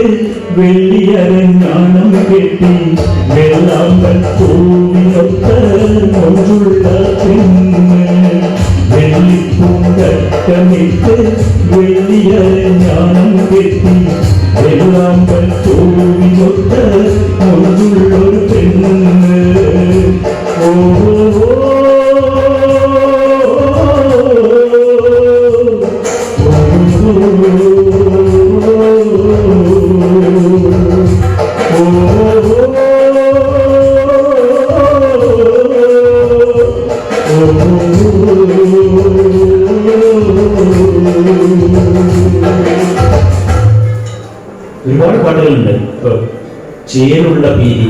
വെള്ളിയരഞ്ഞാണം കെട്ടി വെള്ളാമ്പൽ പൂവിനൊത്ത മൊഞ്ചുള്ള പെണ്ണ്, വെള്ളിപ്പൂന്തട്ടമിട്ട് വെള്ളിയരഞ്ഞാണം കെട്ടി വെള്ളാമ്പൽ പൂവിനൊത്ത മൊഞ്ചുള്ളൊരു പെണ്ണ്. ഓ ഒരുപാട് പാട്ടുകളുണ്ട്. ചേലുള്ള പീലി,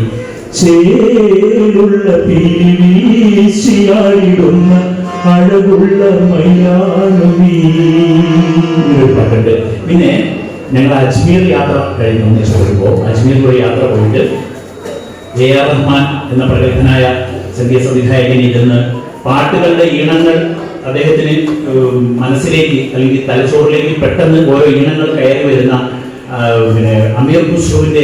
ചേലുള്ള പീലി വീശിയായിടുന്ന അഴകുള്ള മയ്യാണുമീ പാട്ടുണ്ട്. പിന്നെ ഞങ്ങൾ അജ്മീർ യാത്ര കഴിഞ്ഞ് ഒന്നിച്ച് പോകുമ്പോൾ അജ്മീറിലൂടെ യാത്ര പോയിട്ട് AR റഹ്മാൻ എന്ന പ്രഗത്ഭനായ സംഗീത സംവിധായകനിൽ നിന്ന് പാട്ടുകളുടെ ഈണങ്ങൾ അദ്ദേഹത്തിന് മനസ്സിലേക്ക് അല്ലെങ്കിൽ തലച്ചോറിലേക്ക് പെട്ടെന്ന് ഓരോ ഈണങ്ങൾ കയറി വരുന്ന പിന്നെ അമീർ ഖുസ്രുവിന്റെ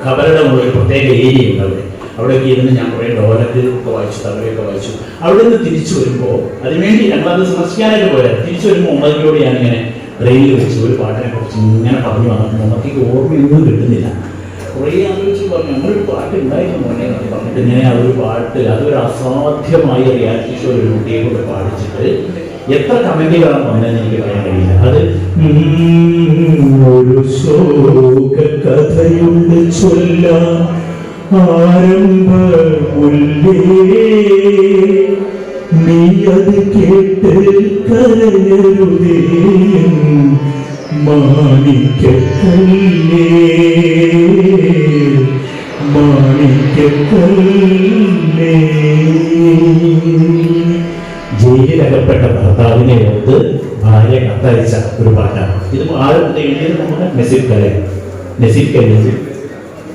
ഖബറിടമുള്ള ഒരു പ്രത്യേക ഏരിയ ഉണ്ട്. അവിടെയൊക്കെ ഇരുന്ന് ഞാൻ കുറേ ഡോലക്ക് ഒക്കെ വായിച്ചു, തകരയൊക്കെ വായിച്ചു. അവിടെ നിന്ന് തിരിച്ചു വരുമ്പോൾ അതിനുവേണ്ടി ഞങ്ങളത് സന്ദർശിക്കാനായിട്ട് പോയത്. തിരിച്ചു വരുമ്പോൾ മുഹമ്മദിനോട് ഞാനിങ്ങനെ ട്രെയിനിൽ വെച്ച് ഒരു പാട്ടിനെ കുറിച്ച് ഇങ്ങനെ പറഞ്ഞു വന്നു. മുഹമ്മദിക്ക് ഓർമ്മയൊന്നും കിട്ടുന്നില്ല. കുറേ ആലോചിച്ച് പറഞ്ഞു, അങ്ങനൊരു പാട്ട് ഉണ്ടായിരുന്നു മോനെ എന്നൊക്കെ പറഞ്ഞിട്ട് ഇങ്ങനെ അതൊരു പാട്ട്, അതൊരു അസാധ്യമായ റിയാലിറ്റി ഷോ ഒരു കുട്ടിയെ കൊണ്ട് പാടിച്ചിട്ട് എത്ര കമന്റുകളാണ് വന്നതെന്ന് എനിക്ക് പറയാൻ കഴിയില്ല. അത് ഒരു ശോക കഥയുണ്ട് ചൊല്ലാൻ ആരംഭമുല്ലേ, നീ അത് കേട്ട് കരയരുതേ മാണിക്യക്കല്ലേ മാണിക്യക്കല്ലേ. ജയിലിലകപ്പെട്ട ഭർത്താവിനെ ഓർത്ത് ഭാര്യ കത്തയച്ച ഒരു പാട്ടാണ് ഇത്. ആദ്യം എഴുതിയത് നമ്മുടെ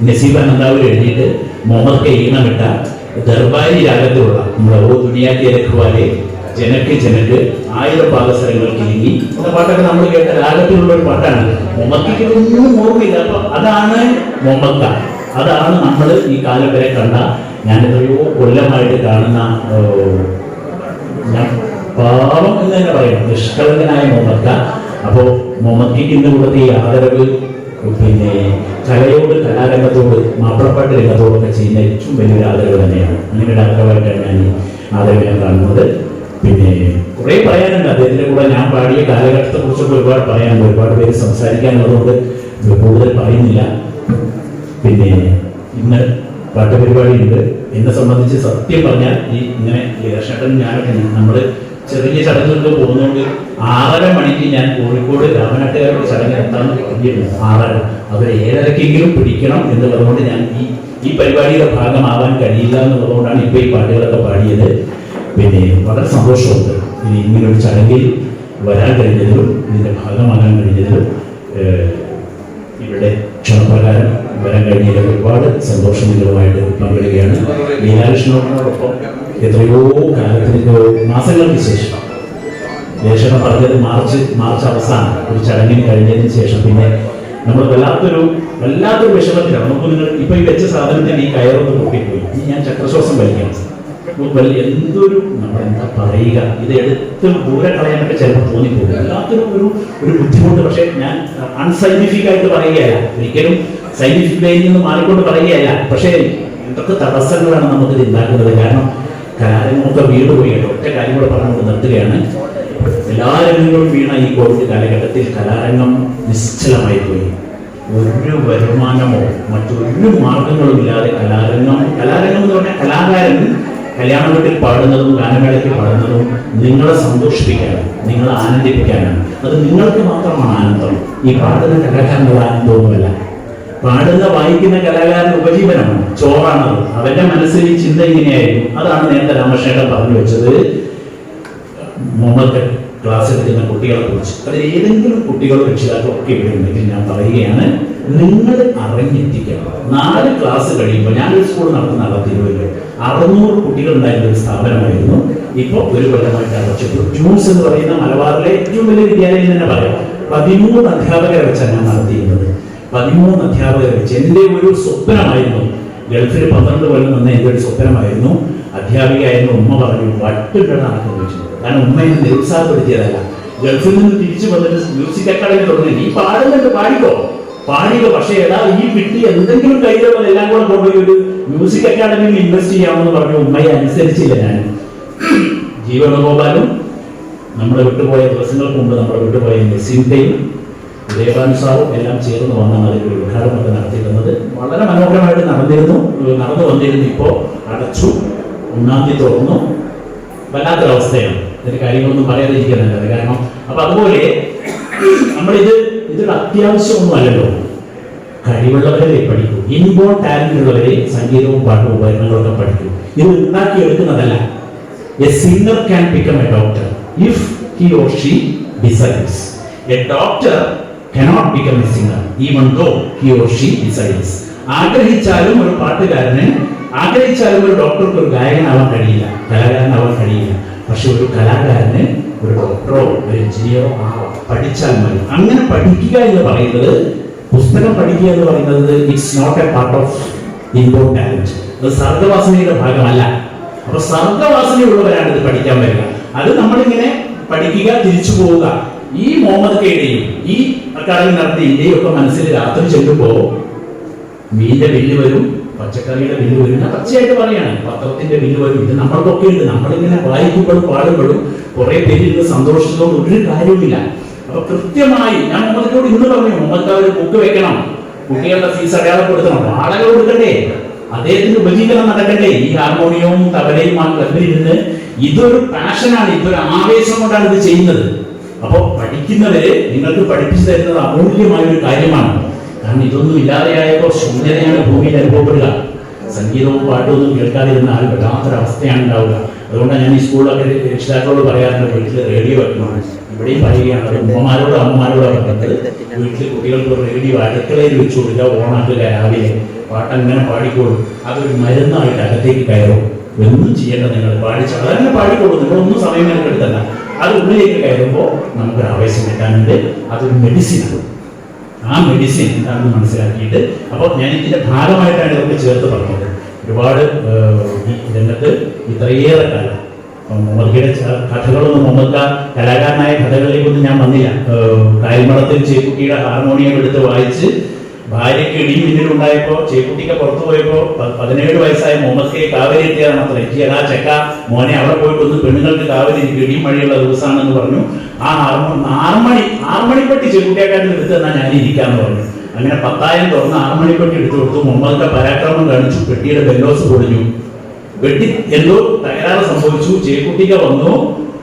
നസീബ് അനന്താവൂർ എഴുതിയിട്ട് മുഹമ്മദ് കെ ഈണമിട്ട ദർബാരി രാഗത്തിലുള്ള നമ്മുടെ ഓ ദുനിയാക്കി രഖ്വാലെ ജനക്ക് ജനക്ക് 1000 പാദസരങ്ങൾ കിലുങ്ങി എന്ന പാട്ടൊക്കെ നമ്മൾ കേട്ട രാഗത്തിലുള്ള ഒരു പാട്ടാണ്. മുഹമ്മദ്ക്ക് ഒന്നും ഓർമ്മയില്ല. അപ്പൊ അതാണ് മുഹമ്മദ്. അതാണ് നമ്മൾ ഈ കാലം വരെ കണ്ട, ഞാൻ എത്രയോ കൊല്ലമായിട്ട് കാണുന്ന ഞാൻ പാവം എന്ന് തന്നെ പറയണം, നിഷ്കളങ്കനായ മുഹമ്മദ്. അപ്പോൾ മുഹമ്മദ്ക്ക് ഇന്ന് കൊടുത്ത ഈ ആദരവ് പിന്നെ കലയോട്, കലാരംഗത്തോട്, മാപ്പിളപ്പാട്ട് രംഗത്തോടൊക്കെ ചെയ്യുന്ന ഏറ്റവും വലിയൊരു ആദരവ് തന്നെയാണ്. അങ്ങനെ ഒരു ആദരവായിട്ടാണ് ഞാൻ ഈ ആദരവിനെ കാണുന്നത്. പിന്നെ കുറേ പറയാനുണ്ട് അദ്ദേഹത്തിന്റെ കൂടെ ഞാൻ പാടിയ കാലഘട്ടത്തെ കുറിച്ചൊക്കെ ഒരുപാട് പറയാനുണ്ട്, ഒരുപാട് പേര് സംസാരിക്കാനുള്ളതുകൊണ്ട് കൂടുതൽ പറയുന്നില്ല. പിന്നെ ഇന്ന് പാട്ടുപരിപാടിയുണ്ട്. എന്നെ സംബന്ധിച്ച് സത്യം പറഞ്ഞാൽ ഈ ഇങ്ങനെ ലീലാഷേട്ടൻ ഞാനൊക്കെ നമ്മൾ ചെറിയ ചടങ്ങുകൾക്ക് പോകുന്നതുകൊണ്ട് 6:30 മണിക്ക് ഞാൻ കോഴിക്കോട് രാമനാട്ടുകാരുടെ ചടങ്ങ് എത്താൻ പറഞ്ഞിരുന്നു. 6:30 അവർ 7:30 പിടിക്കണം എന്നുള്ളതുകൊണ്ട് ഞാൻ ഈ പരിപാടിയുടെ ഭാഗമാവാൻ കഴിയില്ല എന്നുള്ളതുകൊണ്ടാണ് ഇപ്പോൾ ഈ പാട്ടുകളൊക്കെ പാടിയത്. പിന്നെ വളരെ സന്തോഷമുണ്ട് ഇനി ഇങ്ങനൊരു ചടങ്ങിൽ വരാൻ കഴിഞ്ഞതിലും ഇതിൻ്റെ ഭാഗമാകാൻ കഴിഞ്ഞതിലും ഇവിടെ ക്ഷണപ്രകാരം വരാൻ കഴിഞ്ഞതിൽ ഒരുപാട് സന്തോഷം നിങ്ങളുമായിട്ട് പങ്കിടുകയാണ്. ലീലാകൃഷ്ണനോടൊപ്പം എത്രയോ കാലത്തിന് മാസങ്ങൾക്ക് ശേഷം, ലേശനം പറഞ്ഞത് മാർച്ച് അവസാനം ഒരു ചടങ്ങിന് കഴിഞ്ഞതിന് ശേഷം പിന്നെ നമ്മൾ വല്ലാത്തൊരു വിഷമത്തിലാണ്. നമുക്ക് നിങ്ങൾ ഇപ്പൊ ഈ വെച്ച സാധനത്തിന് ഈ കയറൊന്ന് പൊട്ടിപ്പോയി, ഇനി ഞാൻ ചക്രശ്വാസം വലിക്കണം. എന്തൊരു നമ്മളെന്താ പറയുക, ഇത് എടുത്ത് ദൂരെ കളയാനൊക്കെ ചിലപ്പോൾ തോന്നിപ്പോകും. വല്ലാത്തൊരു ഒരു ബുദ്ധിമുട്ട്. പക്ഷെ ഞാൻ അൺസൈന്റിഫിക് ആയിട്ട് പറയുകയല്ല, ഒരിക്കലും സയന്റിഫിക് ലൈനിൽ നിന്ന് മാറിക്കൊണ്ട് പറയുകയല്ല. പക്ഷേ എന്തൊക്കെ തടസ്സങ്ങളാണ് നമുക്കിത് ഉണ്ടാക്കുന്നത്. കാരണം കലാരംഗമൊക്കെ വീട് പോയിട്ട് ഒറ്റ കാര്യം കൂടെ പറഞ്ഞുകൊണ്ട് നിർത്തുകയാണ്. എല്ലാ രംഗങ്ങളും വീണ ഈ കോവിഡ് കാലഘട്ടത്തിൽ കലാരംഗം നിശ്ചലമായി പോയി. ഒരു വരുമാനമോ മറ്റൊരു മാർഗങ്ങളും ഇല്ലാതെ കലാരംഗം എന്ന് പറഞ്ഞാൽ കലാകാരൻ കല്യാണ വീട്ടിൽ പാടുന്നതും ഗാനമേളയ്ക്ക് പാടുന്നതും നിങ്ങളെ സന്തോഷിപ്പിക്കാനാണ്, നിങ്ങളെ ആനന്ദിപ്പിക്കാനാണ്. അത് നിങ്ങൾക്ക് മാത്രമാണ് ആനന്ദം. ഈ പാടുന്ന കലാകാരനുള്ള ആനന്ദമൊന്നുമല്ല. പാടുന്ന വായിക്കുന്ന കലാകാരൻ ഉപജീവനമാണ്, ചോറാണത്. അവന്റെ മനസ്സിൽ ഈ ചിന്ത ഇങ്ങനെയായിരുന്നു. അതാണ് നേരത്തെ രാമകൃഷ്ണൻ പറഞ്ഞു വെച്ചത്. മുഹമ്മദ് ക്ലാസ് എടുക്കുന്ന കുട്ടികളെ കുറിച്ച്, അതിൽ ഏതെങ്കിലും കുട്ടികളോ രക്ഷിതാക്കളോ ഒക്കെ ഇവിടെ ഉണ്ടെങ്കിൽ ഞാൻ പറയുകയാണ്, നിങ്ങൾ അറിഞ്ഞെത്തിക്കണം. 4 ക്ലാസ് കഴിയുമ്പോൾ ഞാനൊരു സ്കൂൾ നടത്തുന്ന തിരുവല്ല 600 കുട്ടികൾ ഉണ്ടായിരുന്ന ഒരു സ്ഥാപനമായിരുന്നു. ഇപ്പോൾ ഒരു കൊല്ലമായിട്ട് അടച്ചിട്ടു. ജൂൺസ് എന്ന് പറയുന്ന മലബാറിലെ ഏറ്റവും വലിയ വിദ്യാലയം തന്നെ പറയാം. 13 അധ്യാപകരെ വെച്ചാണ് ഞാൻ നടത്തിയിരുന്നത്. 13 അധ്യാപകരെ വെച്ച് എൻ്റെ ഒരു സ്വപ്നമായിരുന്നു. ഗൾഫിൽ 12 കൊല്ലം നിന്ന് എൻ്റെ ഒരു സ്വപ്നമായിരുന്നു. അധ്യാപികയായിരുന്നു. ഉമ്മ പറഞ്ഞു വട്ടുകളാണെന്ന് ചോദിച്ചത്. കാരണം ഉമ്മയെ നിരുത്സാഹപ്പെടുത്തിയതല്ല. ഗൾഫിൽ നിന്ന് തിരിച്ചു വന്നിട്ട് മ്യൂസിക് അക്കാദമി തുടങ്ങി. നീ പാടുന്നുണ്ട്, പാടിക്കോ. പക്ഷേ എടാ ഈ കിട്ടി എന്തെങ്കിലും കയ്യിലുള്ള എല്ലാം കൂടെ കൊണ്ടുപോയി ഒരു മ്യൂസിക് അക്കാദമിയിൽ ഇൻവെസ്റ്റ് ചെയ്യാമെന്ന് പറഞ്ഞു. ഉമ്മയെ അനുസരിച്ചില്ല ഞാൻ. ജീവനഗോപാലും നമ്മളെ വിട്ടുപോയ ദിവസങ്ങൾക്ക് മുമ്പ് നമ്മളെ വിട്ടുപോയ നസീംതയും ദേവാനുസാറും എല്ലാം ചേർന്ന് വന്നാണ് അതിൻ്റെ ഉദ്ഘാടനമൊക്കെ നടത്തിയിരുന്നത്. വളരെ മനോഹരമായിട്ട് നടന്നു വന്നിരുന്നു. ഇപ്പോൾ അടച്ചു, 1-ാം തീയതി തുറന്നു. വല്ലാത്തൊരവസ്ഥയാണ്. ഇതിന്റെ കാര്യങ്ങളൊന്നും പറയാതിരിക്കുന്നില്ല. കാരണം അപ്പൊ അതുപോലെ ഇതൊരു അത്യാവശ്യമൊന്നും അല്ലല്ലോ. കഴിവുള്ളവരെ പഠിക്കൂ. ഇൻബോൺ ടാലന്റ് ഉള്ളവരെ സംഗീതവും പാട്ടും ഉപകരണങ്ങളൊക്കെ പഠിക്കൂ. ഇത് ഉണ്ടാക്കിയെടുക്കുന്നതല്ല. A singer can become a doctor if he or she decides. A doctor cannot become a singer even though he or she decides. ആഗ്രഹിച്ചാലും ഒരു പാട്ടുകാരന്, ആഗ്രഹിച്ചാലും ഒരു ഡോക്ടർക്ക് ഒരു ഗായകനാവാൻ കഴിയില്ല, കലാകാരനാവാൻ കഴിയില്ല. പക്ഷെ ഒരു കലാകാരന് ഒരു ഡോക്ടറോ ഒരു എഞ്ചിനീയറോ ആവാം, പഠിച്ചാൽ മതി. അങ്ങനെ പഠിക്കുക എന്ന് പറയുന്നത്, പുസ്തകം പഠിക്കുക എന്ന് പറയുന്നത് it's not a part of inborn talent. അത് സർഗവാസനയുടെ ഭാഗമല്ല. അപ്പൊ സർഗവാസനയുള്ളവരാണ് ഇത് പഠിക്കാൻ വരിക. അത് നമ്മളിങ്ങനെ പഠിക്കുക, തിരിച്ചു പോവുക. ഈ മുഹമ്മദ് കെയുടെയും ഈ അക്കാദമി നടത്തിയ ഇന്ത്യയും ഒക്കെ മനസ്സിൽ രാത്രി ചെല്ലുമ്പോ മീന്റെ ബില്ല് വരും, പച്ചക്കറിയുടെ ബില്ല് വരും. ഞാൻ പച്ചയായിട്ട് പറയാണ്, പത്രത്തിന്റെ ബില്ല് വരും. ഇത് നമ്മൾക്കൊക്കെ ഉണ്ട്. നമ്മളിങ്ങനെ വായിക്കുമ്പോഴും പാടുമ്പോഴും കുറെ പേര് ഇത് സന്തോഷിച്ചതുകൊണ്ട് ഒരു കാര്യവുമില്ല. അപ്പൊ കൃത്യമായി ഞാൻ മുഹമ്മദിനോട് ഇന്ന് പറഞ്ഞു, മുഹമ്മദ് ഒരു ബുക്ക് വെക്കണം, കുട്ടികളുടെ ഫീസ് അടയാളപ്പെടുത്തണം, വാടക കൊടുക്കണ്ടേ, അദ്ദേഹത്തിന് ഉപജീവനം നടക്കണ്ടേ. ഈ ഹാർമോണിയവും തബലയും ആ ക്ലബിലിരുന്ന് ഇതൊരു പാഷനാണ്, ഇതൊരു ആവേശം കൊണ്ടാണ് ഇത് ചെയ്യുന്നത്. അപ്പോൾ പഠിക്കുന്നവര് നിങ്ങൾക്ക് പഠിപ്പിച്ചു തരുന്നത് അമൂല്യമായ ഒരു കാര്യമാണ്. കാരണം ഇതൊന്നും ഇല്ലാതെയായപ്പോൾ ശൂന്യതയാണ് ഭൂമിയിൽ അനുഭവപ്പെടുക. സംഗീതവും പാട്ടും ഒന്നും കേൾക്കാതിരുന്നാൽ വല്ലാത്തൊരവസ്ഥയാണ് ഉണ്ടാവുക. അതുകൊണ്ടാണ് ഞാൻ ഈ സ്കൂളിലൊക്കെ രക്ഷിതാക്കളോട് പറയാറുണ്ട്, വീട്ടിൽ റേഡിയോ വെക്കണം. ഇവിടെയും പറയുകയാണ്, അത് ഉമ്മമാരോടും അമ്മമാരോടും പറഞ്ഞത്, വീട്ടിൽ കുട്ടികൾക്ക് ഒരു റേഡിയോ അടുക്കളയിൽ വെച്ചു കൊടുക്കുക, ഓണാക്കുക, രാവിലെ പാട്ടങ്ങനെ പാടിക്കോളും. അതൊരു മരുന്നായിട്ട് അകത്തേക്ക് കയറും. ഒന്നും ചെയ്യേണ്ട, നിങ്ങൾ പാടിച്ച അതന്നെ പാടിക്കോളും, നിങ്ങളൊന്നും സമയം എടുത്തല്ല. അത് ഉള്ളിലേക്ക് കയറുമ്പോൾ നമുക്കൊരു ആവേശം കിട്ടാനുണ്ട്. അതൊരു മെഡിസിനാണ്. ആ മെഡിസിൻ എന്താണെന്ന് മനസ്സിലാക്കിയിട്ട്, അപ്പോൾ ഞാൻ ഇതിന്റെ ഭാഗമായിട്ടാണ് ഇതൊക്കെ ചേർത്ത് പറഞ്ഞത്. ഒരുപാട് ഈ രംഗത്ത് ഇത്രയേറെ കാലം മുഹമ്മദിയുടെ കഥകളൊന്നും മുഹമ്മദ് കലാകാരനായ കഥകളിലേക്കൊന്നും ഞാൻ വന്നില്ല. കായൽമടത്തിൽ ചേക്കുട്ടിയുടെ ഹാർമോണിയം എടുത്ത് വായിച്ച് ഭാര്യയ്ക്ക് ഇടിയും പിന്നിലുണ്ടായപ്പോൾ ചേക്കുട്ടിക്ക് പുറത്തു പോയപ്പോൾ 17 വയസ്സായ മുഹമ്മദ് കാവരി എത്തിയതാണ് അത്ര. എത്തിയാൽ ആ ചെക്ക മോനെ അവിടെ പോയിട്ട് ഒന്ന് പെണ്ണുങ്ങൾക്ക് കാവരി ഇടിയും മഴയുള്ള ദിവസമാണെന്ന് പറഞ്ഞു. ആ ആറുമണിപ്പെട്ടി ചേക്കുട്ടിയാക്കാരൻ എടുത്ത് തന്നാൽ ഞാൻ ഇരിക്കാന്ന് പറഞ്ഞു. അങ്ങനെ 10,000 തുറന്ന് ആറുമണിപ്പെട്ടി എടുത്തു കൊടുത്തു. മുഹമ്മദിന്റെ പരാക്രമം കാണിച്ചു. പെട്ടിയുടെ ബെല്ലോസ് പൊളിഞ്ഞു. വെട്ടി എന്തോ തകരാറ് സംഭവിച്ചു. ചേക്കുട്ടിക്ക് വന്നു.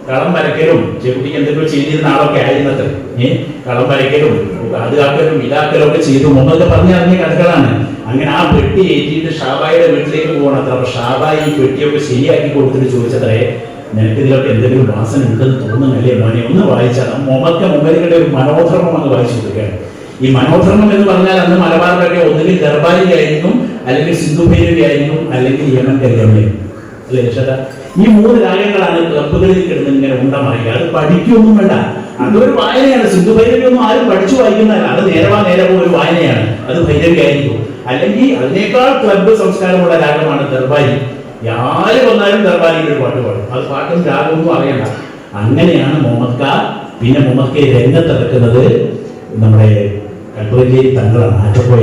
കളം വരയ്ക്കലും ചേക്കുട്ടിക്ക് എന്തെങ്കിലും ചെയ്തിരുന്ന ആളൊക്കെ ആയിരുന്നത്. കളം വരയ്ക്കലും അതുകാക്കലും ഇതാക്കലും ഒക്കെ ചെയ്തു. മുമ്പൊക്കെ പറഞ്ഞിറങ്ങിയ കഥകളാണ്. അങ്ങനെ ആ പെട്ടി ഏറ്റിയിട്ട് ഷാബായുടെ വീട്ടിലേക്ക് പോകണം അത്ര. അപ്പൊ ഷാബായി ഈ പെട്ടിയൊക്കെ ശരിയാക്കി കൊടുത്തിട്ട് ചോദിച്ചത്രേ, നിനക്ക് ഇതിലൊക്കെ എന്തെങ്കിലും വാസന ഉണ്ടെന്ന് തോന്നുന്നല്ലേ മോനെ, ഒന്ന് വായിച്ചാൽ. മുമ്പരുടെ ഒരു മനോധർമ്മം അങ്ങ് വായിച്ചു കൊടുക്കുകയാണ്. ഈ മനോധർമ്മം എന്ന് പറഞ്ഞാൽ അന്ന് മലബാറിലൊക്കെ ഒന്നുകിൽ ദർബാരിയായിരുന്നു, അല്ലെങ്കിൽ സിന്ധു ഭൈരവി ആയിരുന്നു, അല്ലെങ്കിൽ യമൻ കല്യാണം അല്ലെ രക്ഷത. ഈ 3 രാഗങ്ങളാണ് ക്ലബുകളിൽ കിടന്ന് ഇങ്ങനെ ഉണ്ടമറിയുക. അത് പഠിക്കൊന്നും വേണ്ട, അതൊരു വായനയാണ്. സിന്ധു ഭൈരവി ഒന്നും ആരും പഠിച്ചു വായിക്കുന്നതല്ല. അത് നേരമോ ഒരു വായനയാണ്. അത് ഭൈരവി ആയിരിക്കും. അല്ലെങ്കിൽ അതിനേക്കാൾ ക്ലബ്ബ് സംസ്കാരമുള്ള രാഗമാണ് ദർബാരി. ആര് വന്നാലും ദർബാരിയിൽ ഒരു പാട്ട് പാടും. അത് പാട്ടും രാഗമൊന്നും അറിയണ്ട. അങ്ങനെയാണ് മുഹമ്മദ് ഖാൻ. പിന്നെ മുഹമ്മദ് ഖാൻ രംഗത്തിറക്കുന്നത് നമ്മുടെ കൽപ്പകഞ്ചേരി തങ്ങളാണ്. ആറ്റക്കോയ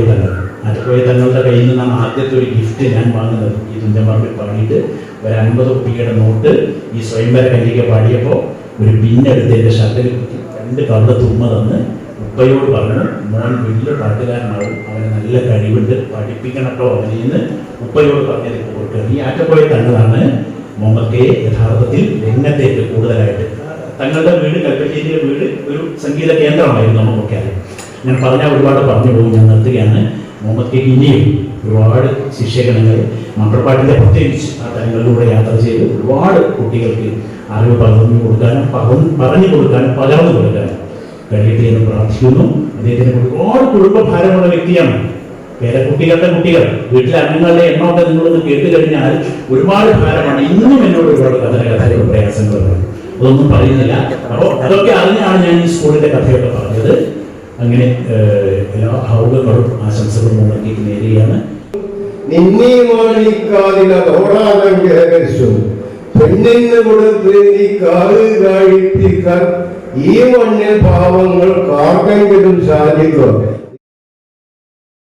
തങ്ങളുടെ കയ്യിൽ നിന്നാണ് ആദ്യത്തെ ഒരു ഗിഫ്റ്റ് ഞാൻ വാങ്ങുന്നത്. ഈ തുഞ്ചന്മാർക്ക് പാടിയിട്ട് ഒരു 50 രൂപയുടെ നോട്ട് ഈ സ്വയംവര കല്ലിക പാടിയപ്പോൾ ഒരു പിന്നെടുത്തതിൻ്റെ ഷർട്ടിൽ കുത്തി 2 കവിളത്ത് ഉമ്മ തന്ന് ഉപ്പയോട് പറഞ്ഞു, മോൻ വലിയ പാട്ടുകാരനാവും, അവന് നല്ല കഴിവുണ്ട്, പഠിപ്പിക്കണട്ടോ അവനെന്ന് ഉപ്പയോട് പറഞ്ഞത് കൊടുക്കുക. ഈ ആറ്റക്കോയ തങ്ങളാണ് മുഹമ്മദ് ഖാൻ യഥാർത്ഥത്തിൽ രംഗത്തേക്ക് കൂടുതലായിട്ട്. തങ്ങളുടെ വീട് കൽപ്പഞ്ചേരിയിലെ വീട് ഒരു സംഗീത കേന്ദ്രമായിരുന്നു. നമുക്കൊക്കെ അറിയാം. ഞാൻ പറഞ്ഞാൽ ഒരുപാട് പറഞ്ഞു പോകും. ഞാൻ നിർത്തുകയാണ്. മുഹമ്മദ് ഖാൻ ഇനിയും ഒരുപാട് ശിഷ്യഗണങ്ങൾ മന്ത്രപ്പാട്ടിൻ്റെ പ്രത്യേകിച്ച് ആ തലങ്ങളിലൂടെ യാത്ര ചെയ്ത് ഒരുപാട് കുട്ടികൾക്ക് അറിവ് പറഞ്ഞു കൊടുക്കാനും പറഞ്ഞു കൊടുക്കാനും പകർന്നു കൊടുക്കാനും കഴിയട്ടെ എന്ന് പ്രാർത്ഥിക്കുന്നു. അദ്ദേഹത്തിന് ഒരുപാട് കുടുംബഭാരമുള്ള വ്യക്തിയാണ്. പേരക്കുട്ടികളുടെ കുട്ടികൾ, വീട്ടിലെ അംഗങ്ങളുടെ എണ്ണമൊക്കെ നിങ്ങളൊന്ന് കേട്ട് കഴിഞ്ഞാൽ ഒരുപാട് ഭാരമാണ്. ഇന്നും എന്നോട് ഒരുപാട് കഥകളും പ്രയാസങ്ങളുണ്ട്. അതൊന്നും പറയുന്നില്ല. അപ്പോൾ അതൊക്കെ അറിഞ്ഞാണ് ഞാൻ ഈ സ്കൂളിന്റെ കഥയൊക്കെ പറഞ്ഞത്. അങ്ങനെ എല്ലാ ഭാവുകങ്ങളും ആശംസകളും മുന്നോട്ടേക്ക് നേരുകയാണ്. നിന്നീ മാണിക്കാതിലതോടാതങ്കേശു പെണ്ണിന് കൊടുത്ത് നീ കാല് കാഴ്ത്തിക്കാൻ ഈ മണ്ണിൽ പാവങ്ങൾ കാർക്കെങ്കിലും സാധിക്കും.